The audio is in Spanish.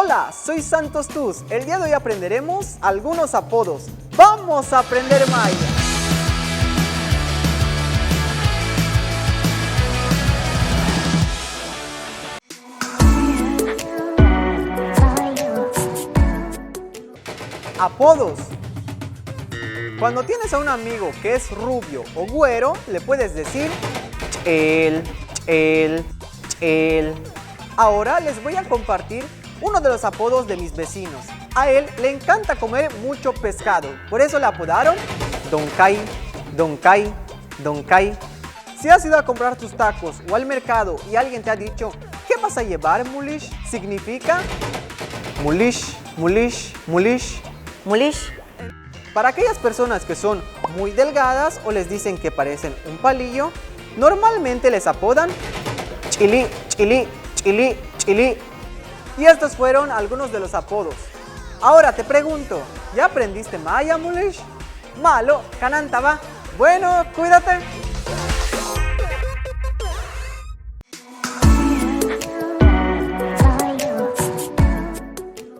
Hola, soy Santos Tuz. El día de hoy aprenderemos algunos apodos. ¡Vamos a aprender maya! Apodos. Cuando tienes a un amigo que es rubio o güero, le puedes decir él. Ahora les voy a compartir uno de los apodos de mis vecinos. A él le encanta comer mucho pescado, por eso le apodaron Don Kai, Don Kai, Don Kai. Si has ido a comprar tus tacos o al mercado y alguien te ha dicho ¿qué vas a llevar, Mulish? Significa Mulish, Mulish, Mulish. Mulish. Para aquellas personas que son muy delgadas o les dicen que parecen un palillo, normalmente les apodan Chili, Chili, Chili, Chili. Y estos fueron algunos de los apodos. Ahora te pregunto, ¿ya aprendiste maya, Mulish? Malo, canantaba. Bueno, cuídate.